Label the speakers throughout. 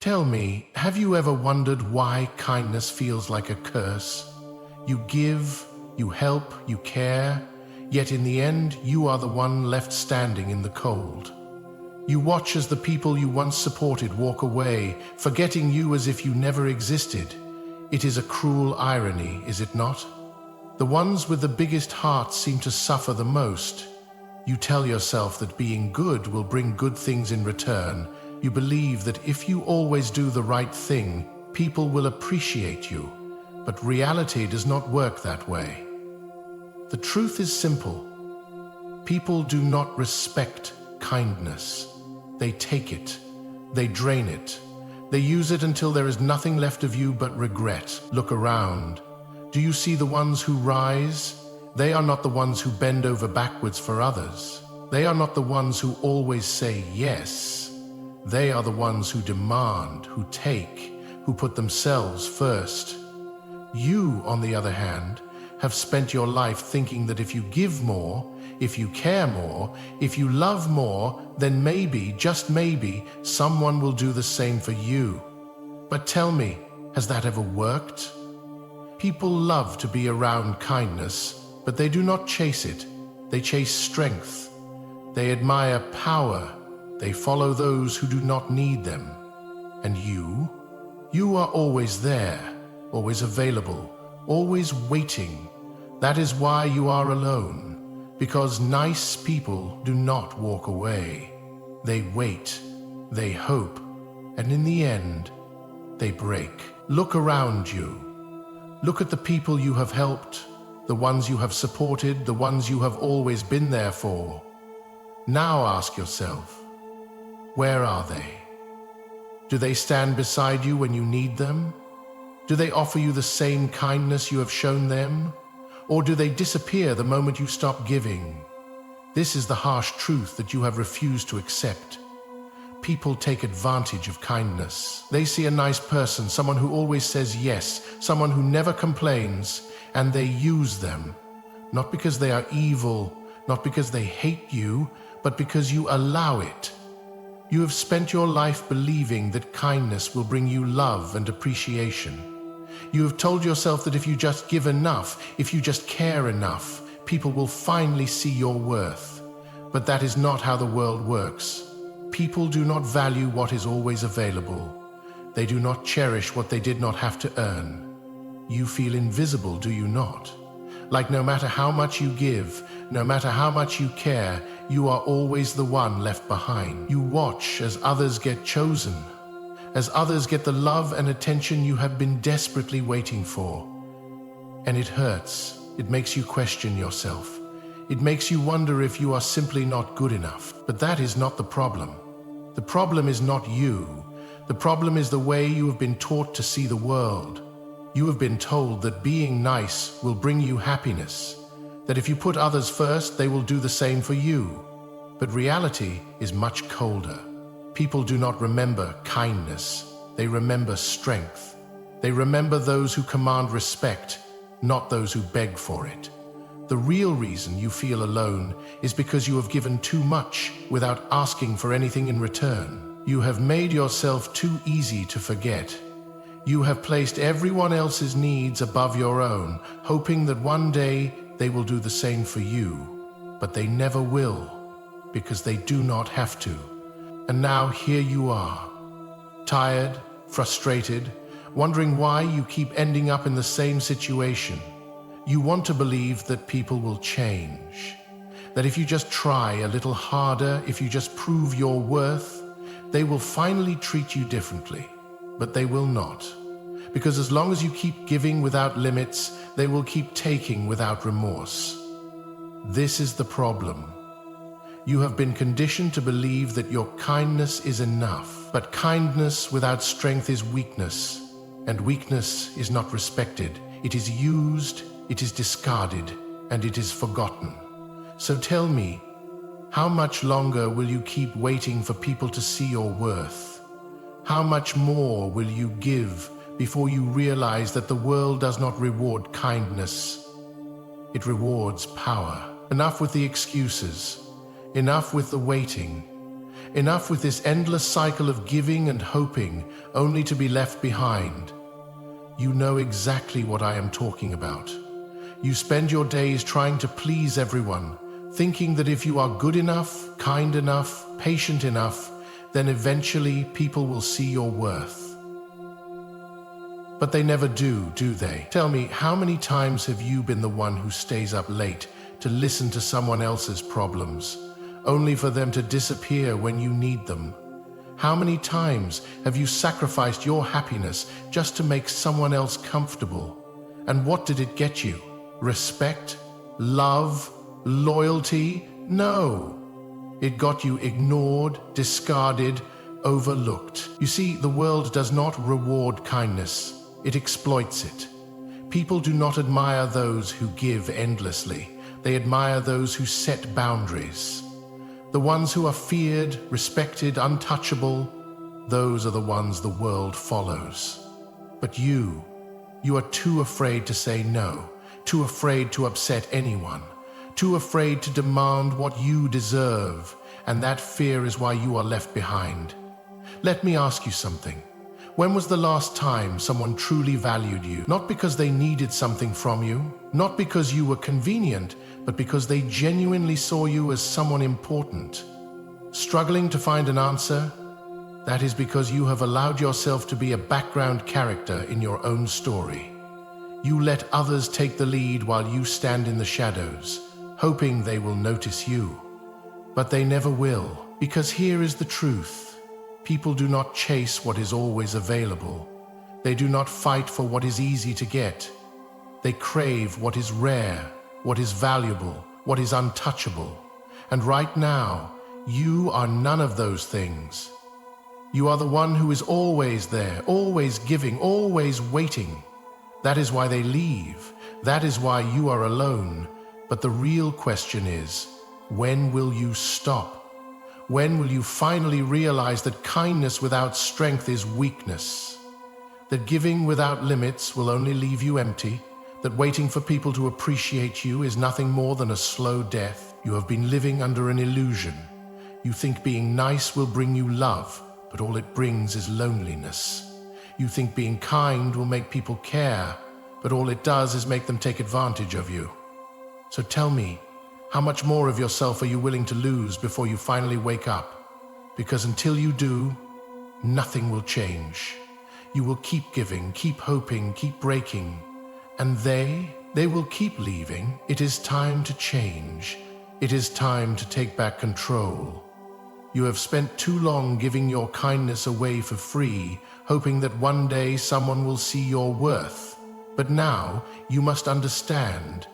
Speaker 1: Tell me, have you ever wondered why kindness feels like a curse? You give, you help, you care, yet in the end, you are the one left standing in the cold. You watch as the people you once supported walk away, forgetting you as if you never existed. It is a cruel irony, is it not? The ones with the biggest hearts seem to suffer the most. You tell yourself that being good will bring good things in return. You believe that if you always do the right thing, people will appreciate you. But reality does not work that way. The truth is simple. People do not respect kindness. They take it. They drain it. They use it until there is nothing left of you but regret. Look around. Do you see the ones who rise? They are not the ones who bend over backwards for others. They are not the ones who always say yes. They are the ones who demand, who take, who put themselves first. You, on the other hand, have spent your life thinking that if you give more, if you care more, if you love more, then maybe, just maybe, someone will do the same for you. But tell me, has that ever worked? People love to be around kindness, but they do not chase it. They chase strength. They admire power. They follow those who do not need them. And you? You are always there, always available, always waiting. That is why you are alone, because nice people do not walk away. They wait, they hope, and in the end, they break. Look around you. Look at the people you have helped, the ones you have supported, the ones you have always been there for. Now ask yourself, where are they? Do they stand beside you when you need them? Do they offer you the same kindness you have shown them? Or do they disappear the moment you stop giving? This is the harsh truth that you have refused to accept. People take advantage of kindness. They see a nice person, someone who always says yes, someone who never complains, and they use them. Not because they are evil, not because they hate you, but because you allow it. You have spent your life believing that kindness will bring you love and appreciation. You have told yourself that if you just give enough, if you just care enough, people will finally see your worth. But that is not how the world works. People do not value what is always available. They do not cherish what they did not have to earn. You feel invisible, do you not? Like no matter how much you give, no matter how much you care, you are always the one left behind. You watch as others get chosen, as others get the love and attention you have been desperately waiting for. And it hurts. It makes you question yourself. It makes you wonder if you are simply not good enough. But that is not the problem. The problem is not you. The problem is the way you have been taught to see the world. You have been told that being nice will bring you happiness, that if you put others first, they will do the same for you. But reality is much colder. People do not remember kindness. They remember strength. They remember those who command respect, not those who beg for it. The real reason you feel alone is because you have given too much without asking for anything in return. You have made yourself too easy to forget. You have placed everyone else's needs above your own, hoping that one day they will do the same for you. But they never will, because they do not have to. And now here you are, tired, frustrated, wondering why you keep ending up in the same situation. You want to believe that people will change, that if you just try a little harder, if you just prove your worth, they will finally treat you differently. But they will not, because as long as you keep giving without limits, they will keep taking without remorse. This is the problem. You have been conditioned to believe that your kindness is enough, but kindness without strength is weakness, and weakness is not respected. It is used, it is discarded, and it is forgotten. So tell me, how much longer will you keep waiting for people to see your worth? How much more will you give before you realize that the world does not reward kindness? It rewards power. Enough with the excuses. Enough with the waiting. Enough with this endless cycle of giving and hoping, only to be left behind. You know exactly what I am talking about. You spend your days trying to please everyone, thinking that if you are good enough, kind enough, patient enough, then eventually people will see your worth. But they never do they? Tell me, how many times have you been the one who stays up late to listen to someone else's problems, only for them to disappear when you need them? How many times have you sacrificed your happiness just to make someone else comfortable? And what did it get you? Respect? Love? Loyalty? No. It got you ignored, discarded, overlooked. You see, the world does not reward kindness. It exploits it. People do not admire those who give endlessly. They admire those who set boundaries. The ones who are feared, respected, untouchable, those are the ones the world follows. But you are too afraid to say no, too afraid to upset anyone, too afraid to demand what you deserve, and that fear is why you are left behind. Let me ask you something. When was the last time someone truly valued you? Not because they needed something from you, not because you were convenient, but because they genuinely saw you as someone important. Struggling to find an answer? That is because you have allowed yourself to be a background character in your own story. You let others take the lead while you stand in the shadows, hoping they will notice you. But they never will, because here is the truth. People do not chase what is always available. They do not fight for what is easy to get. They crave what is rare, what is valuable, what is untouchable. And right now, you are none of those things. You are the one who is always there, always giving, always waiting. That is why they leave. That is why you are alone. But the real question is, when will you stop? When will you finally realize that kindness without strength is weakness? That giving without limits will only leave you empty? That waiting for people to appreciate you is nothing more than a slow death? You have been living under an illusion. You think being nice will bring you love, but all it brings is loneliness. You think being kind will make people care, but all it does is make them take advantage of you. So tell me, how much more of yourself are you willing to lose before you finally wake up? Because until you do, nothing will change. You will keep giving, keep hoping, keep breaking. And they will keep leaving. It is time to change. It is time to take back control. You have spent too long giving your kindness away for free, hoping that one day someone will see your worth. But now you must understand.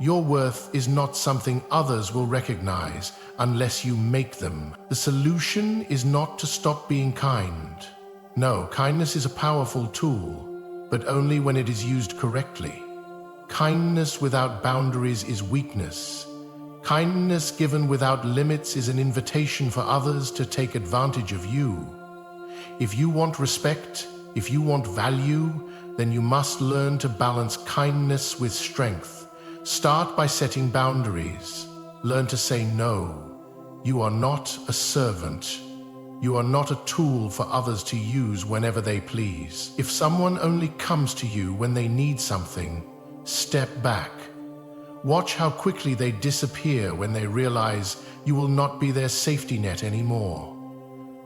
Speaker 1: Your worth is not something others will recognize unless you make them. The solution is not to stop being kind. No, kindness is a powerful tool, but only when it is used correctly. Kindness without boundaries is weakness. Kindness given without limits is an invitation for others to take advantage of you. If you want respect, if you want value, then you must learn to balance kindness with strength. Start by setting boundaries. Learn to say no. You are not a servant. You are not a tool for others to use whenever they please. If someone only comes to you when they need something, step back. Watch how quickly they disappear when they realize you will not be their safety net anymore.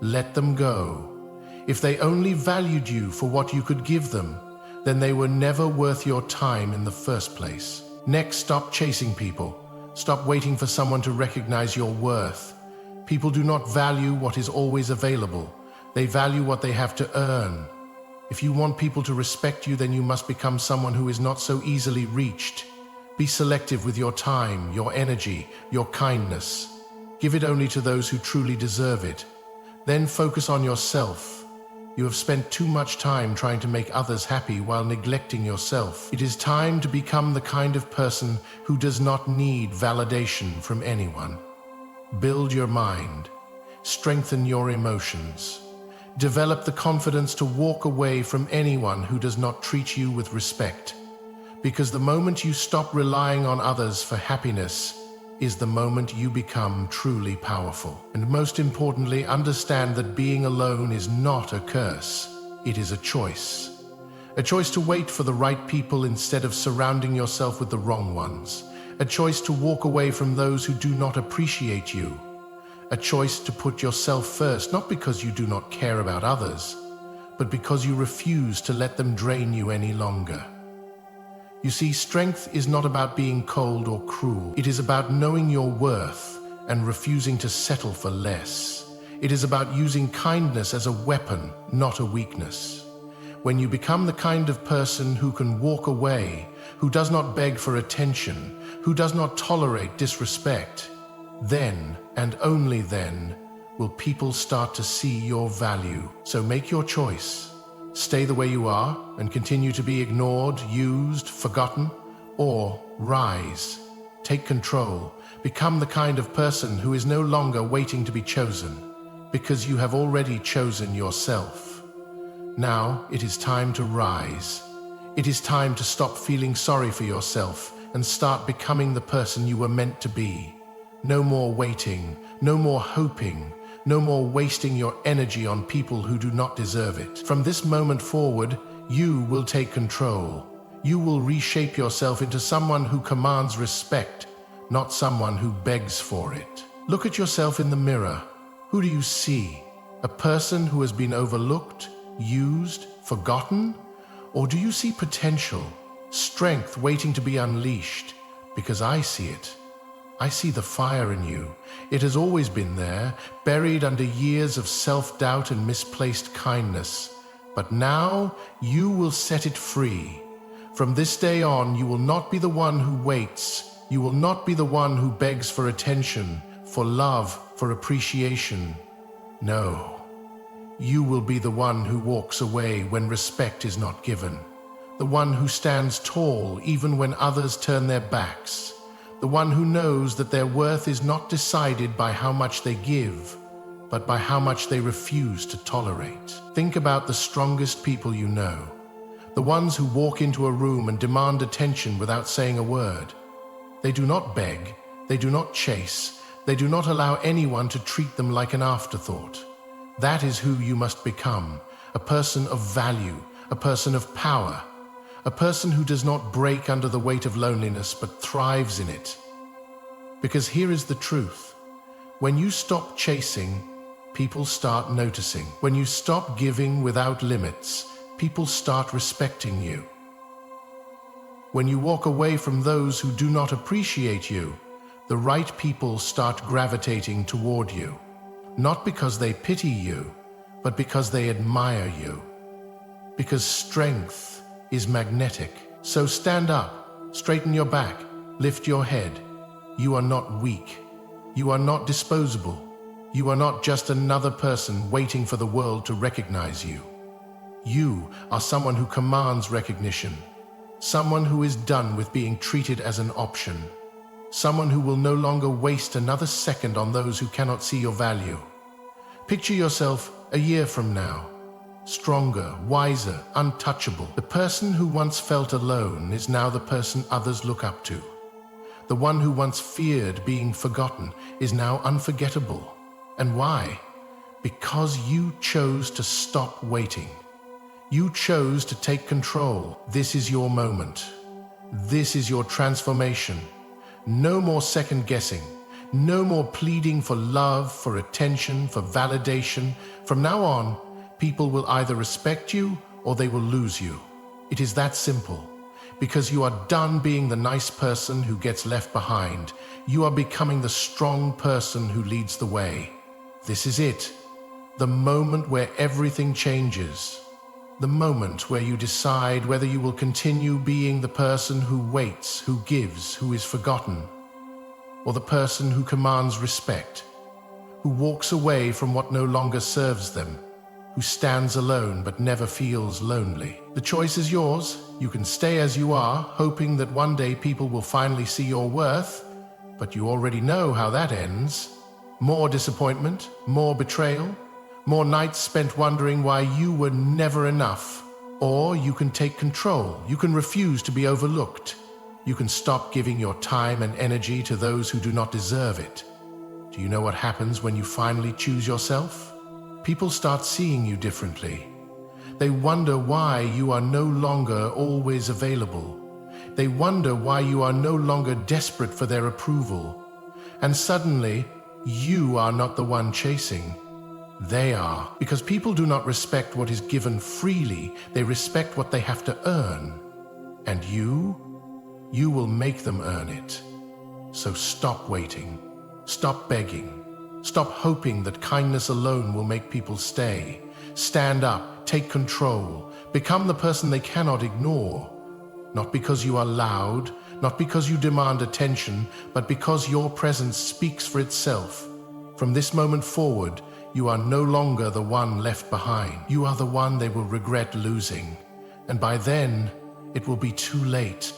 Speaker 1: Let them go. If they only valued you for what you could give them, then they were never worth your time in the first place. Next, stop chasing people. Stop waiting for someone to recognize your worth. People do not value what is always available. They value what they have to earn. If you want people to respect you, then you must become someone who is not so easily reached. Be selective with your time, your energy, your kindness. Give it only to those who truly deserve it. Then focus on yourself. You have spent too much time trying to make others happy while neglecting yourself. It is time to become the kind of person who does not need validation from anyone. Build your mind. Strengthen your emotions. Develop the confidence to walk away from anyone who does not treat you with respect. Because the moment you stop relying on others for happiness, is the moment you become truly powerful. And most importantly, understand that being alone is not a curse. It is a choice. A choice to wait for the right people instead of surrounding yourself with the wrong ones. A choice to walk away from those who do not appreciate you. A choice to put yourself first, not because you do not care about others, but because you refuse to let them drain you any longer. You see, strength is not about being cold or cruel. It is about knowing your worth and refusing to settle for less. It is about using kindness as a weapon, not a weakness. When you become the kind of person who can walk away, who does not beg for attention, who does not tolerate disrespect, then, and only then, will people start to see your value. So make your choice. Stay the way you are and continue to be ignored, used, forgotten, or rise. Take control. Become the kind of person who is no longer waiting to be chosen, because you have already chosen yourself. Now it is time to rise. It is time to stop feeling sorry for yourself and start becoming the person you were meant to be. No more waiting, no more hoping, no more wasting your energy on people who do not deserve it. From this moment forward, you will take control. You will reshape yourself into someone who commands respect, not someone who begs for it. Look at yourself in the mirror. Who do you see? A person who has been overlooked, used, forgotten? Or do you see potential, strength waiting to be unleashed? Because I see it. I see the fire in you. It has always been there, buried under years of self-doubt and misplaced kindness. But now you will set it free. From this day on, you will not be the one who waits. You will not be the one who begs for attention, for love, for appreciation. No. You will be the one who walks away when respect is not given. The one who stands tall even when others turn their backs. The one who knows that their worth is not decided by how much they give, but by how much they refuse to tolerate. Think about the strongest people you know. The ones who walk into a room and demand attention without saying a word. They do not beg, they do not chase, they do not allow anyone to treat them like an afterthought. That is who you must become, a person of value, a person of power, a person who does not break under the weight of loneliness but thrives in it. Because here is the truth. When you stop chasing, people start noticing. When you stop giving without limits, people start respecting you. When you walk away from those who do not appreciate you, the right people start gravitating toward you. Not because they pity you, but because they admire you. Because strength is magnetic. So stand up, straighten your back, lift your head. You are not weak. You are not disposable. You are not just another person waiting for the world to recognize you. You are someone who commands recognition. Someone who is done with being treated as an option. Someone who will no longer waste another second on those who cannot see your value. Picture yourself a year from now. Stronger, wiser, untouchable. The person who once felt alone is now the person others look up to. The one who once feared being forgotten is now unforgettable. And why? Because you chose to stop waiting. You chose to take control. This is your moment. This is your transformation. No more second guessing. No more pleading for love, for attention, for validation. From now on, people will either respect you or they will lose you. It is that simple. Because you are done being the nice person who gets left behind. You are becoming the strong person who leads the way. This is it. The moment where everything changes. The moment where you decide whether you will continue being the person who waits, who gives, who is forgotten, or the person who commands respect, who walks away from what no longer serves them, who stands alone but never feels lonely. The choice is yours. You can stay as you are, hoping that one day people will finally see your worth, but you already know how that ends. More disappointment, more betrayal, more nights spent wondering why you were never enough. Or you can take control. You can refuse to be overlooked. You can stop giving your time and energy to those who do not deserve it. Do you know what happens when you finally choose yourself? People start seeing you differently. They wonder why you are no longer always available. They wonder why you are no longer desperate for their approval. And suddenly, you are not the one chasing. They are, because people do not respect what is given freely. They respect what they have to earn. And you will make them earn it. So stop waiting. Stop begging. Stop hoping that kindness alone will make people stay. Stand up, take control, become the person they cannot ignore. Not because you are loud, not because you demand attention, but because your presence speaks for itself. From this moment forward, you are no longer the one left behind. You are the one they will regret losing. And by then, it will be too late.